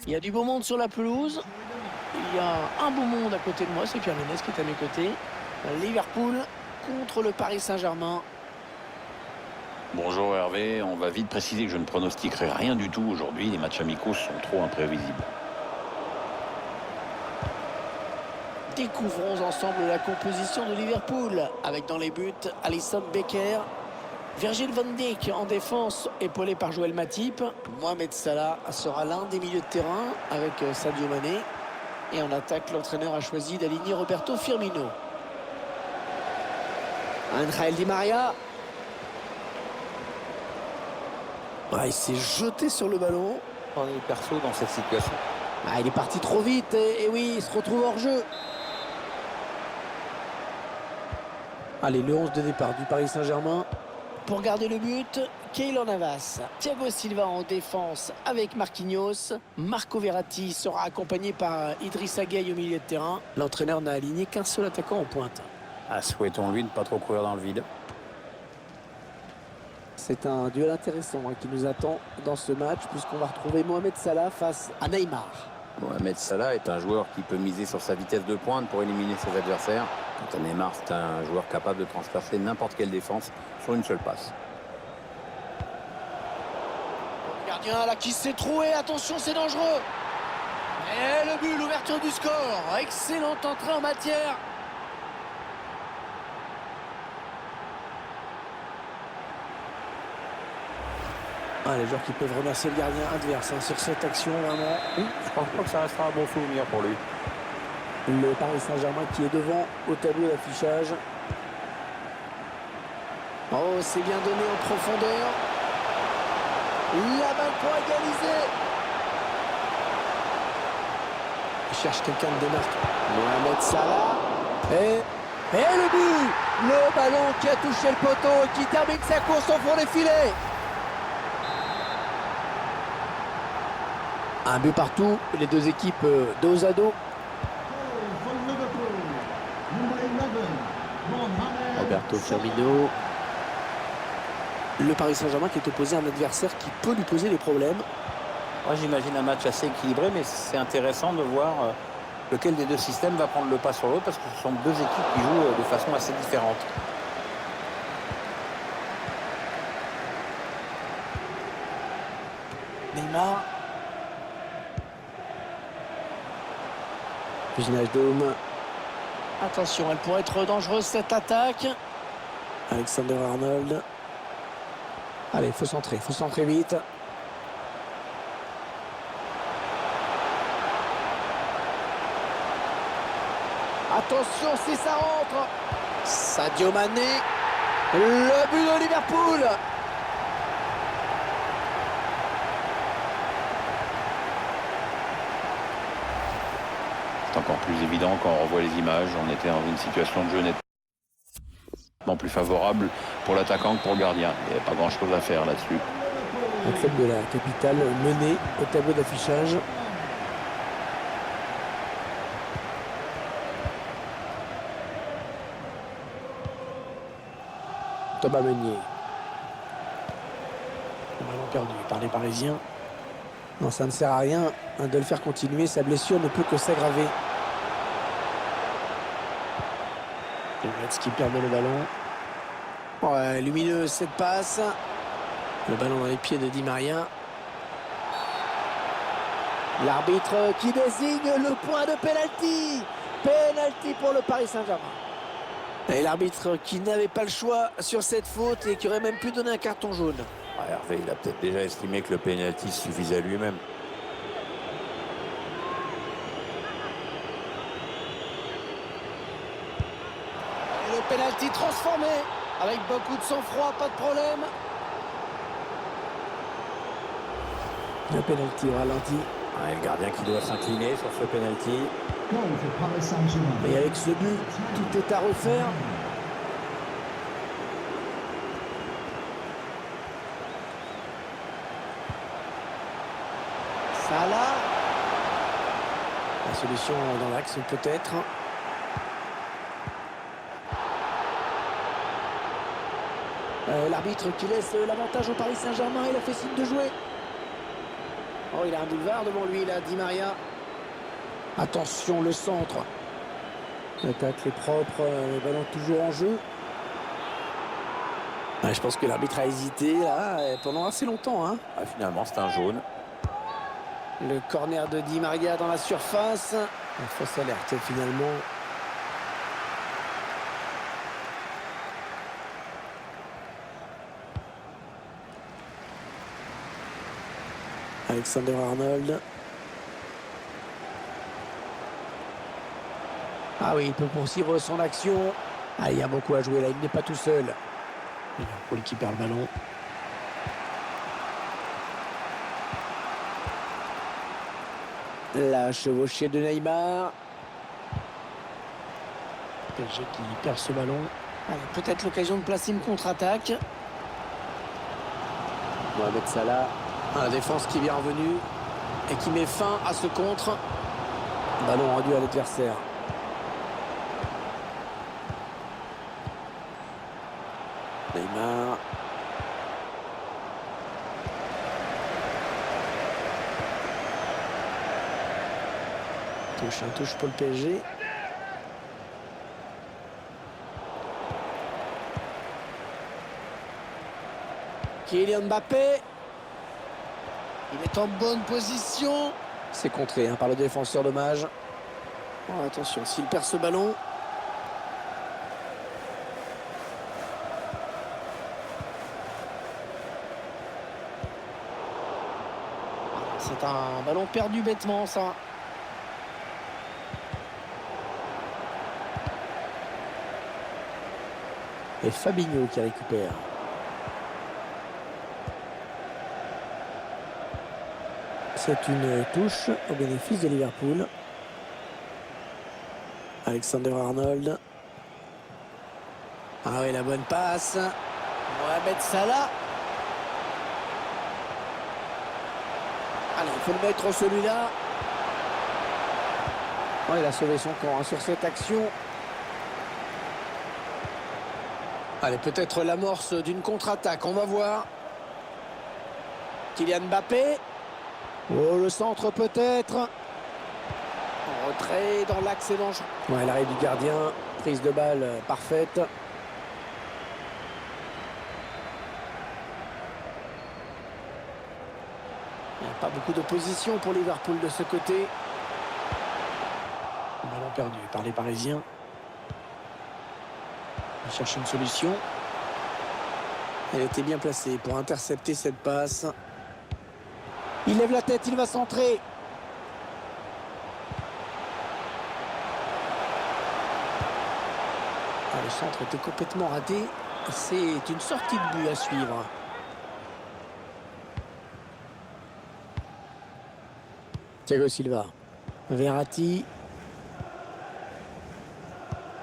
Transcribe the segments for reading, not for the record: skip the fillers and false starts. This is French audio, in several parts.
Il y a du beau monde sur la pelouse. Il y a un beau monde à côté de moi, c'est Pierre Ménès qui est à mes côtés. Liverpool contre le Paris Saint-Germain. Bonjour Hervé, on va vite préciser que je ne pronostiquerai rien du tout aujourd'hui. Les matchs amicaux sont trop imprévisibles. Découvrons ensemble la composition de Liverpool. Avec dans les buts, Alisson Becker. Virgil van Dijk en défense, épaulé par Joël Matip. Mohamed Salah sera l'un des milieux de terrain avec Sadio Mané. Et en attaque, l'entraîneur a choisi d'aligner Roberto Firmino. Angel Di Maria. Il s'est jeté sur le ballon. On est perso dans cette situation. Il est parti trop vite et oui, il se retrouve hors jeu. Allez, le 11 de départ du Paris Saint-Germain. Pour garder le but, Keylor Navas. Thiago Silva en défense avec Marquinhos. Marco Verratti sera accompagné par Idrissa Gueye au milieu de terrain. L'entraîneur n'a aligné qu'un seul attaquant en pointe. Souhaitons-lui de ne pas trop courir dans le vide. C'est un duel intéressant qui nous attend dans ce match puisqu'on va retrouver Mohamed Salah face à Neymar. Mohamed Salah est un joueur qui peut miser sur sa vitesse de pointe pour éliminer ses adversaires. Quant à Neymar, c'est un joueur capable de transpercer n'importe quelle défense sur une seule passe. Le gardien là qui s'est troué, attention c'est dangereux. Et le but, l'ouverture du score. Excellente entrée en matière. Les joueurs qui peuvent remercier le gardien adverse sur cette action vraiment. Je pense pas que ça restera un bon souvenir pour lui. Le Paris Saint-Germain qui est devant au tableau d'affichage. Oh, c'est bien donné en profondeur. La balle pour égaliser. Il cherche quelqu'un de démarqué. Mohamed Salah. Et le but. Le ballon qui a touché le poteau et qui termine sa course au fond des filets. Un but partout, les deux équipes dos à dos. Roberto Firmino. Le Paris Saint-Germain qui est opposé à un adversaire qui peut lui poser des problèmes. Moi j'imagine un match assez équilibré, mais c'est intéressant de voir lequel des deux systèmes va prendre le pas sur l'autre parce que ce sont deux équipes qui jouent de façon assez différente. Neymar. Fusinage d'homme. Attention, elle pourrait être dangereuse cette attaque. Alexander Arnold. Allez, il faut centrer vite. Attention si ça rentre. Sadio Mané. Le but de Liverpool. C'est encore plus évident quand on revoit les images. On était dans une situation de jeu nettement plus favorable pour l'attaquant que pour le gardien. Il n'y avait pas grand-chose à faire là-dessus. Un club de la capitale mené au tableau d'affichage. Thomas Meunier. Le ballon perdu par les Parisiens. Non, ça ne sert à rien de le faire continuer. Sa blessure ne peut que s'aggraver. Les Reds qui perdent le ballon. Ouais, lumineuse cette passe. Le ballon dans les pieds de Di Maria. L'arbitre qui désigne le point de pénalty. Pénalty pour le Paris Saint-Germain. Et l'arbitre qui n'avait pas le choix sur cette faute et qui aurait même pu donner un carton jaune. Hervé, il a peut-être déjà estimé que le pénalty suffisait à lui-même. Et le pénalty transformé avec beaucoup de sang-froid, pas de problème. Le pénalty au ralenti. Le gardien qui doit s'incliner sur ce pénalty. Et avec ce but, tout est à refaire. Salah. La solution dans l'axe peut-être. L'arbitre qui laisse l'avantage au Paris Saint-Germain. Il a fait signe de jouer. Oh, il a un boulevard devant lui, là, Di Maria. Attention, le centre. L'attaque est propre, le ballon toujours en jeu. Ouais, je pense que l'arbitre a hésité, là, pendant assez longtemps. Hein. Ah, finalement, c'est un jaune. Le corner de Di Maria dans la surface. Une fausse alerte, finalement. Alexander Arnold. Ah oui, il peut poursuivre son action. Ah, il y a beaucoup à jouer là, il n'est pas tout seul. Liverpool qui perd le ballon. La chevauchée de Neymar. PSG qui perd ce ballon. Peut-être l'occasion de placer une contre-attaque. Mohamed Salah. La défense qui est bien revenue et qui met fin à ce contre. Ballon rendu à l'adversaire. Neymar. Touche, un touche pour le PSG. Kylian Mbappé. Il est en bonne position. C'est contré par le défenseur, dommage. Oh, attention, s'il perd ce ballon. C'est un ballon perdu bêtement, ça. Et Fabinho qui récupère. C'est une touche au bénéfice de Liverpool. Alexander Arnold. Ah oui, la bonne passe. Mohamed Salah. Allez, il faut le mettre celui-là. Oh, il a sauvé son camp sur cette action. Allez, peut-être l'amorce d'une contre-attaque, on va voir. Kylian Mbappé. Oh, le centre peut-être. En retrait dans l'axe dangereux. Ouais, l'arrêt du gardien. Prise de balle parfaite. Il n'y a pas beaucoup d'opposition pour Liverpool de ce côté. Ballon perdu par les Parisiens. Il cherche une solution. Elle était bien placée pour intercepter cette passe. Il lève la tête, il va centrer. Ah, le centre était complètement raté. C'est une sortie de but à suivre. Thiago Silva. Verratti.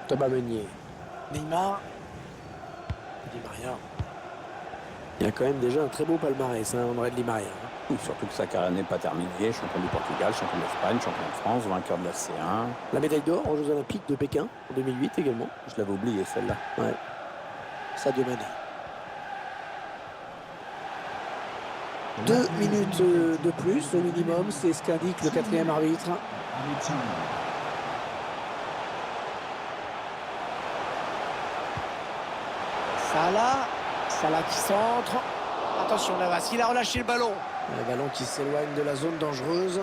Thomas Meunier. Neymar. Di Maria. Il y a quand même déjà un très beau palmarès, André Di Maria. Oui, surtout que sa carrière n'est pas terminée. Champion du Portugal, champion d'Espagne, champion de France, vainqueur de la C1. La médaille d'or aux Jeux Olympiques de Pékin en 2008 également. Je l'avais oublié celle-là. Ouais. Sadio Mané. 2 minutes de plus au minimum, c'est ce qu'indique le quatrième arbitre. Salah qui centre. Attention Navas, il a relâché le ballon. Le ballon qui s'éloigne de la zone dangereuse.